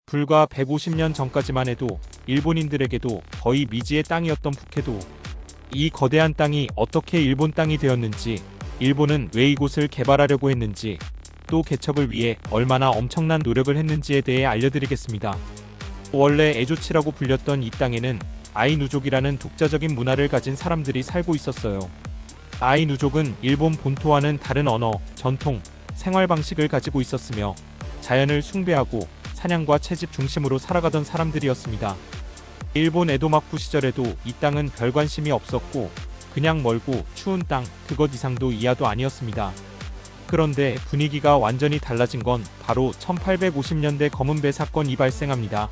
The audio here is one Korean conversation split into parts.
불과 150년 전까지만 해도 일본인들에게도 거의 미지의 땅이었던 북해도, 이 거대한 땅이 어떻게 일본 땅이 되었는지, 일본은 왜 이곳을 개발하려고 했는지, 또 개척을 위해 얼마나 엄청난 노력을 했는지에 대해 알려드리겠습니다. 원래 에조치라고 불렸던 이 땅에는 아이누족이라는 독자적인 문화를 가진 사람들이 살고 있었어요. 아이누족은 일본 본토와는 다른 언어, 전통, 생활 방식을 가지고 있었으며 자연을 숭배하고 사냥과 채집 중심으로 살아가던 사람들이었습니다. 일본 에도막부 시절에도 이 땅은 별 관심이 없었고 그냥 멀고 추운 땅 그것 이상도 이하도 아니었습니다. 그런데 분위기가 완전히 달라진 건 바로 1850년대 검은배 사건이 발생합니다.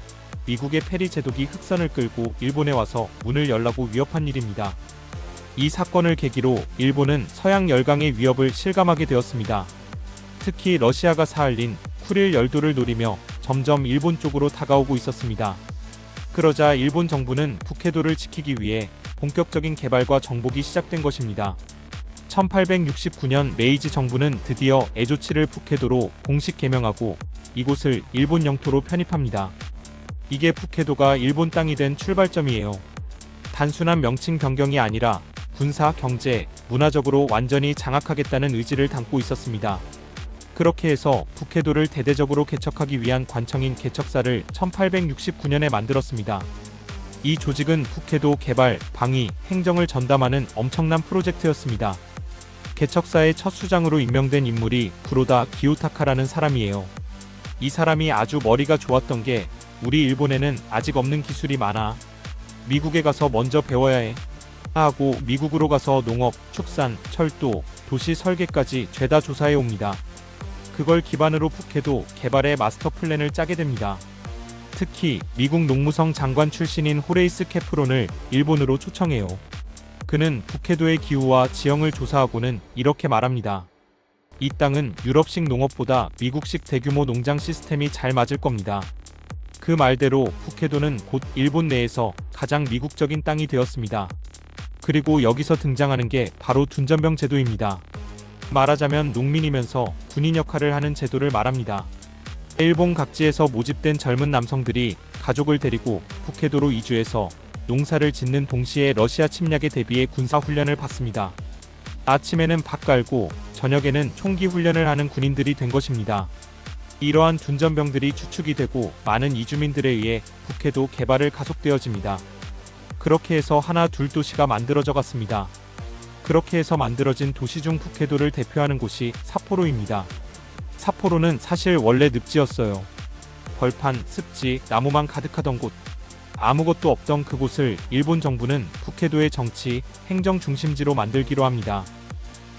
미국의 페리 제독이 흑선을 끌고 일본에 와서 문을 열라고 위협한 일입니다. 이 사건을 계기로 일본은 서양 열강의 위협을 실감하게 되었습니다. 특히 러시아가 사할린 쿠릴 열도를 노리며 점점 일본 쪽으로 다가오고 있었습니다. 그러자 일본 정부는 북해도를 지키기 위해 본격적인 개발과 정복이 시작된 것입니다. 1869년 메이지 정부는 드디어 에조치를 북해도로 공식 개명하고 이곳을 일본 영토로 편입합니다. 이게 북해도가 일본 땅이 된 출발점이에요. 단순한 명칭 변경이 아니라 군사, 경제, 문화적으로 완전히 장악하겠다는 의지를 담고 있었습니다. 그렇게 해서 북해도를 대대적으로 개척하기 위한 관청인 개척사를 1869년에 만들었습니다. 이 조직은 북해도 개발, 방위, 행정을 전담하는 엄청난 프로젝트였습니다. 개척사의 첫 수장으로 임명된 인물이 구로다 기요타카라는 사람이에요. 이 사람이 아주 머리가 좋았던 게 우리 일본에는 아직 없는 기술이 많아. 미국에 가서 먼저 배워야 해. 하고 미국으로 가서 농업, 축산, 철도, 도시 설계까지 죄다 조사해 옵니다. 그걸 기반으로 북해도 개발의 마스터 플랜을 짜게 됩니다. 특히 미국 농무성 장관 출신인 호레이스 케프론을 일본으로 초청해요. 그는 북해도의 기후와 지형을 조사하고는 이렇게 말합니다. 이 땅은 유럽식 농업보다 미국식 대규모 농장 시스템이 잘 맞을 겁니다. 그 말대로 북해도는 곧 일본 내에서 가장 미국적인 땅이 되었습니다. 그리고 여기서 등장하는 게 바로 둔전병 제도입니다. 말하자면 농민이면서 군인 역할을 하는 제도를 말합니다. 일본 각지에서 모집된 젊은 남성들이 가족을 데리고 북해도로 이주해서 농사를 짓는 동시에 러시아 침략에 대비해 군사훈련을 받습니다. 아침에는 밥 갈고 저녁에는 총기 훈련을 하는 군인들이 된 것입니다. 이러한 둔전병들이 추축이 되고 많은 이주민들에 의해 북해도 개발을 가속되어집니다. 그렇게 해서 하나 둘 도시가 만들어져 갔습니다. 그렇게 해서 만들어진 도시 중 북해도를 대표하는 곳이 삿포로입니다. 삿포로는 사실 원래 늪지였어요. 벌판, 습지, 나무만 가득하던 곳. 아무것도 없던 그곳을 일본 정부는 북해도의 정치, 행정 중심지로 만들기로 합니다.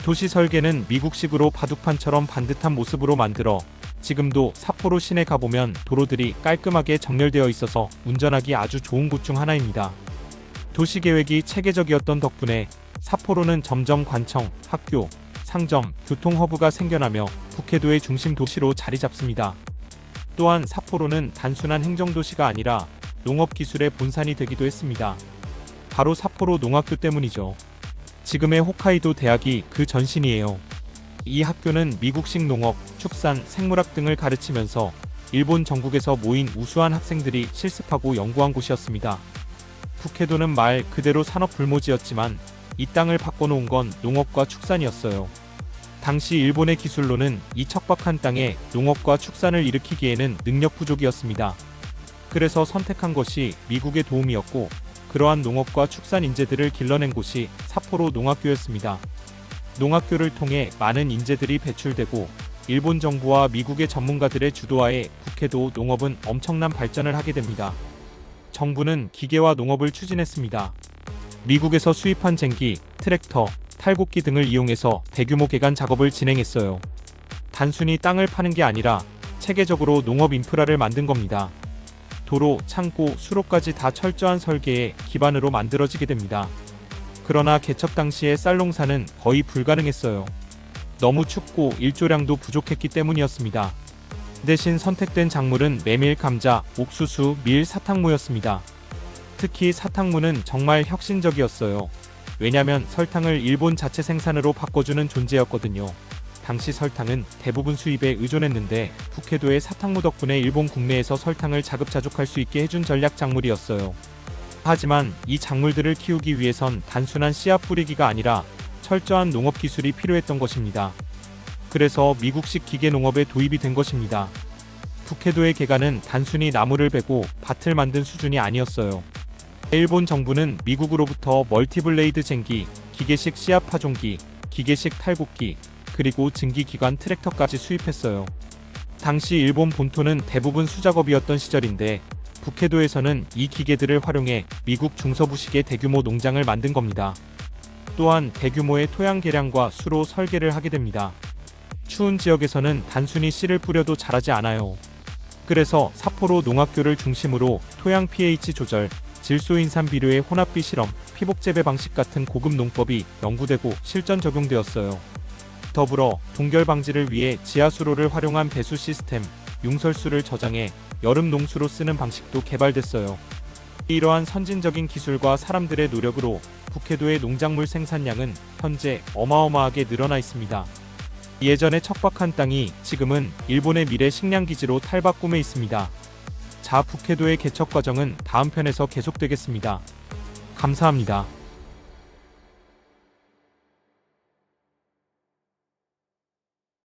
도시 설계는 미국식으로 바둑판처럼 반듯한 모습으로 만들어 지금도 삿포로 시내 가보면 도로들이 깔끔하게 정렬되어 있어서 운전하기 아주 좋은 곳 중 하나입니다. 도시 계획이 체계적이었던 덕분에 삿포로는 점점 관청, 학교, 상점, 교통 허브가 생겨나며 북해도의 중심 도시로 자리 잡습니다. 또한 삿포로는 단순한 행정도시가 아니라 농업기술의 본산이 되기도 했습니다. 바로 삿포로 농학교 때문이죠. 지금의 홋카이도 대학이 그 전신이에요. 이 학교는 미국식 농업, 축산, 생물학 등을 가르치면서 일본 전국에서 모인 우수한 학생들이 실습하고 연구한 곳이었습니다. 북해도는 말 그대로 산업 불모지였지만 이 땅을 바꿔놓은 건 농업과 축산이었어요. 당시 일본의 기술로는 이 척박한 땅에 농업과 축산을 일으키기에는 능력 부족이었습니다. 그래서 선택한 것이 미국의 도움이었고 그러한 농업과 축산 인재들을 길러낸 곳이 삿포로 농학교였습니다. 농학교를 통해 많은 인재들이 배출되고 일본 정부와 미국의 전문가들의 주도하에 북해도 농업은 엄청난 발전을 하게 됩니다. 정부는 기계화 농업을 추진했습니다. 미국에서 수입한 쟁기, 트랙터, 탈곡기 등을 이용해서 대규모 개간 작업을 진행했어요. 단순히 땅을 파는 게 아니라 체계적으로 농업 인프라를 만든 겁니다. 도로, 창고, 수로까지 다 철저한 설계의 기반으로 만들어지게 됩니다. 그러나 개척 당시의 쌀 농사는 거의 불가능했어요. 너무 춥고 일조량도 부족했기 때문이었습니다. 대신 선택된 작물은 메밀, 감자, 옥수수, 밀, 사탕무였습니다. 특히 사탕무는 정말 혁신적이었어요. 왜냐면 설탕을 일본 자체 생산으로 바꿔주는 존재였거든요. 당시 설탕은 대부분 수입에 의존했는데 북해도의 사탕무 덕분에 일본 국내에서 설탕을 자급자족할 수 있게 해준 전략 작물이었어요. 하지만 이 작물들을 키우기 위해선 단순한 씨앗 뿌리기가 아니라 철저한 농업 기술이 필요했던 것입니다. 그래서 미국식 기계 농업에 도입이 된 것입니다. 북해도의 개가는 단순히 나무를 베고 밭을 만든 수준이 아니었어요. 일본 정부는 미국으로부터 멀티블레이드 쟁기, 기계식 씨앗 파종기, 기계식 탈곡기, 그리고 증기기관 트랙터까지 수입했어요. 당시 일본 본토는 대부분 수작업이었던 시절인데 북해도에서는 이 기계들을 활용해 미국 중서부식의 대규모 농장을 만든 겁니다. 또한 대규모의 토양 개량과 수로 설계를 하게 됩니다. 추운 지역에서는 단순히 씨를 뿌려도 자라지 않아요. 그래서 사포로 농학교를 중심으로 토양 pH 조절, 질소 인산 비료의 혼합비 실험, 피복 재배 방식 같은 고급 농법이 연구되고 실전 적용되었어요. 더불어 동결 방지를 위해 지하수로를 활용한 배수 시스템, 융설수를 저장해 여름 농수로 쓰는 방식도 개발됐어요. 이러한 선진적인 기술과 사람들의 노력으로 북해도의 농작물 생산량은 현재 어마어마하게 늘어나 있습니다. 예전의 척박한 땅이 지금은 일본의 미래 식량기지로 탈바꿈해 있습니다. 자, 북해도의 개척 과정은 다음 편에서 계속되겠습니다. 감사합니다.